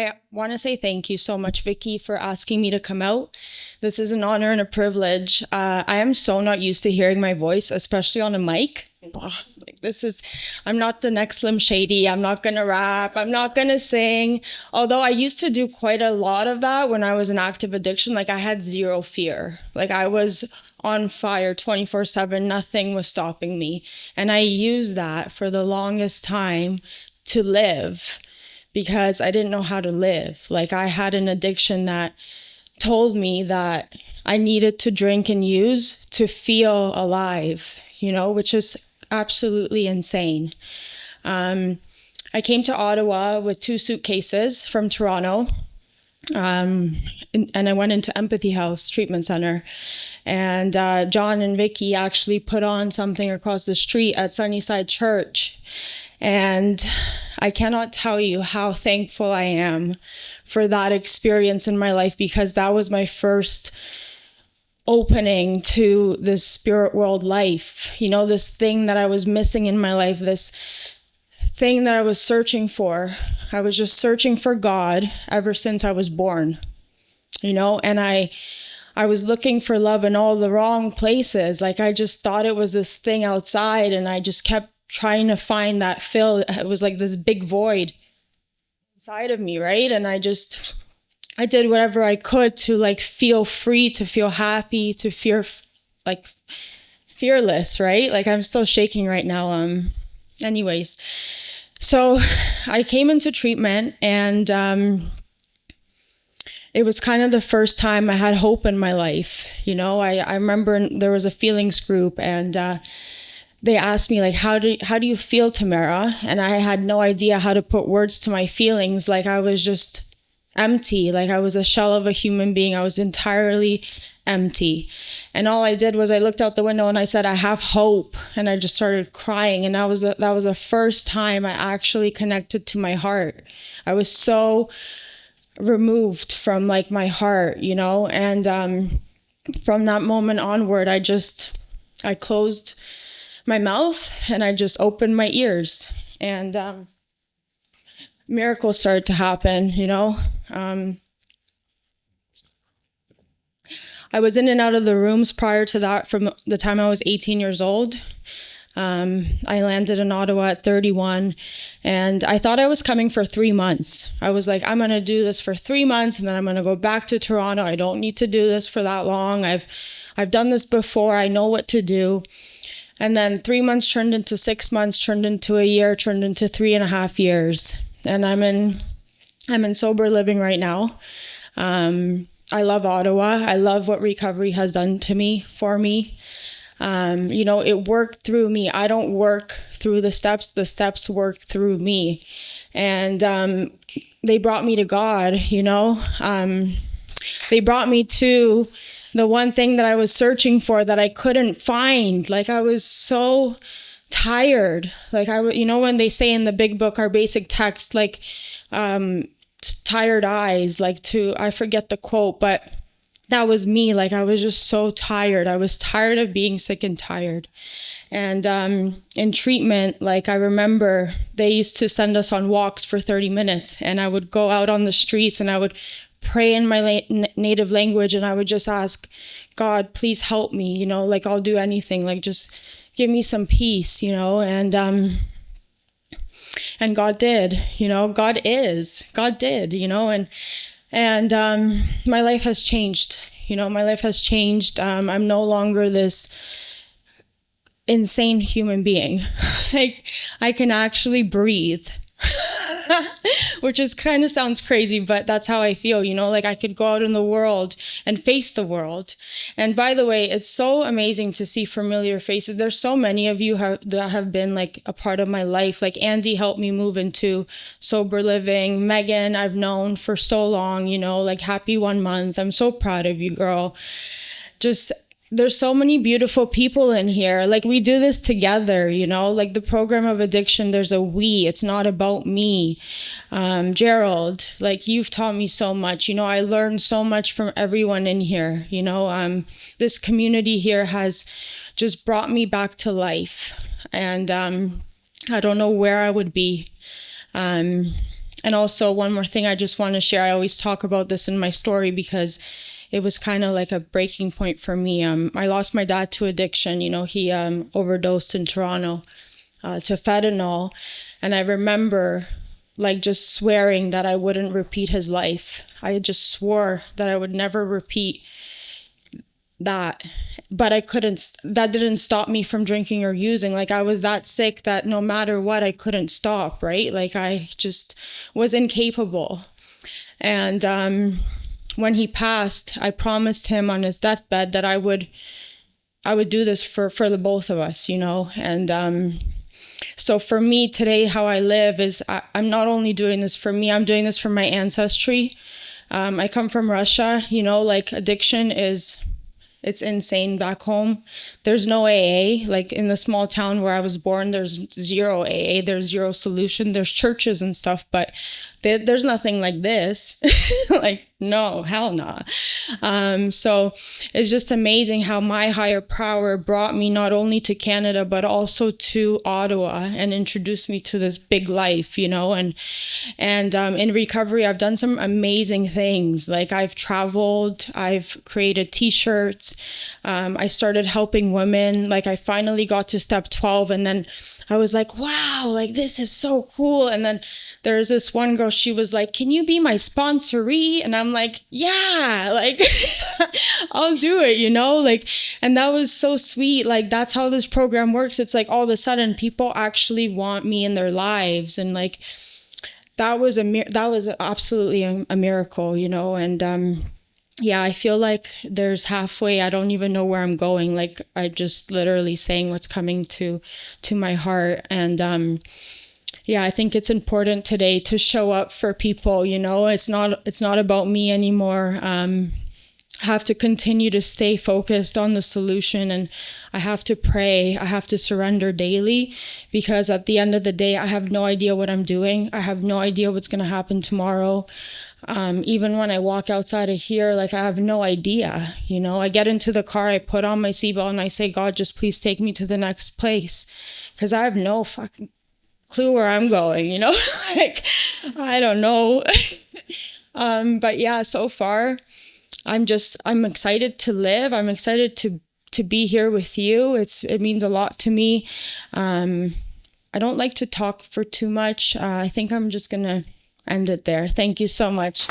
I want to say thank you so much, Vicky, for asking me to come out. This is an honor and a privilege. I am so not used to hearing my voice, especially on a mic. I'm not the next Slim Shady. I'm not going to rap. I'm not going to sing. Although I used to do quite a lot of that when I was in active addiction. Like I had zero fear. Like I was on fire 24/7. Nothing was stopping me. And I used that for the longest time to live because I didn't know how to live. Like I had an addiction that told me that I needed to drink and use to feel alive, which is absolutely insane. I came to Ottawa with 2 suitcases from Toronto, and I went into Empathy House Treatment Center. And John and Vicky actually put on something across the street at Sunnyside Church. And I cannot tell you how thankful I am for that experience in my life, because that was my first opening to this spirit world life, this thing that I was missing in my life, this thing that I was searching for. I was just searching for God ever since I was born, and I was looking for love in all the wrong places. Like I just thought it was this thing outside, and I just kept trying to find that fill. It was like this big void inside of me, right? And I did whatever I could to like feel free, to feel happy, to fearless, right? Like I'm still shaking right now. Anyways, so I came into treatment, and it was kind of the first time I had hope in my life. I remember there was a feelings group, and they asked me like, how do you feel, Tamara? And I had no idea how to put words to my feelings. Like I was just empty, like I was a shell of a human being. I was entirely empty. And all I did was I looked out the window and I said, I have hope. And I just started crying. And that was the first time I actually connected to my heart. I was so removed from like my heart, and from that moment onward, I closed my mouth and I just opened my ears, and miracles started to happen. I was in and out of the rooms prior to that from the time I was 18 years old. I landed in Ottawa at 31, and I thought I was coming for 3 months. I was like, I'm going to do this for 3 months, and then I'm going to go back to Toronto. I don't need to do this for that long. I've done this before. I know what to do. And then 3 months turned into 6 months, turned into a year, turned into 3.5 years. And I'm in sober living right now. I love Ottawa. I love what recovery has done for me. It worked through me. I don't work through the steps work through me. And they brought me to God, they brought me to the one thing that I was searching for that I couldn't find. Like I was so tired. Like when they say in the big book, our basic text, like tired eyes, I forget the quote, but that was me. Like I was just so tired. I was tired of being sick and tired. And in treatment, like I remember they used to send us on walks for 30 minutes, and I would go out on the streets and I would pray in my native language, and I would just ask God, please help me, like I'll do anything, like just give me some peace, and God did, God did, and my life has changed, I'm no longer this insane human being. Like I can actually breathe. Which is kind of sounds crazy, but that's how I feel, like I could go out in the world and face the world. And by the way, it's so amazing to see familiar faces. There's so many of you that have been like a part of my life. Like Andy helped me move into sober living. Megan, I've known for so long, like happy 1 month. I'm so proud of you, girl. There's so many beautiful people in here. Like we do this together, like the program of addiction, there's a we, it's not about me. Gerald, like you've taught me so much, I learned so much from everyone in here, this community here has just brought me back to life. And I don't know where I would be. And also one more thing I just want to share. I always talk about this in my story because it was kind of like a breaking point for me. I lost my dad to addiction. You know, he overdosed in Toronto to fentanyl. And I remember like just swearing that I wouldn't repeat his life. I just swore that I would never repeat that. But I couldn't, that didn't stop me from drinking or using. Like I was that sick that no matter what, I couldn't stop, right? Like I just was incapable. And when he passed, I promised him on his deathbed that I would do this for the both of us, you know? And so for me today, how I live is I'm not only doing this for me, I'm doing this for my ancestry. I come from Russia, you know, like addiction it's insane back home. There's no AA. Like in the small town where I was born, there's zero AA. There's zero solution. There's churches and stuff, but there's nothing like this. Like, no, hell no. So it's just amazing how my higher power brought me not only to Canada, but also to Ottawa and introduced me to this big life, you know, and in recovery, I've done some amazing things. Like I've traveled, I've created t-shirts. I started helping women. Like I finally got to step 12 and then I was like, wow, like this is so cool. And then there's this one girl, she was like, can you be my sponsoree? And I'm like, yeah, like I'll do it, you know, like, and that was so sweet. Like that's how this program works. It's like all of a sudden people actually want me in their lives. And like, that was absolutely a miracle, you know? And, yeah, I feel like there's halfway, I don't even know where I'm going. Like I just literally saying what's coming to my heart. And, yeah, I think it's important today to show up for people, you know, it's not about me anymore. I have to continue to stay focused on the solution, and I have to pray. I have to surrender daily, because at the end of the day, I have no idea what I'm doing. I have no idea what's going to happen tomorrow. Even when I walk outside of here, like I have no idea, you know, I get into the car, I put on my seatbelt and I say, God, just please take me to the next place. Because I have no fucking clue where I'm going, you know, like, I don't know. But yeah, so far, I'm excited to live. I'm excited to be here with you. It means a lot to me. I don't like to talk for too much. I think I'm just going to end it there. Thank you so much.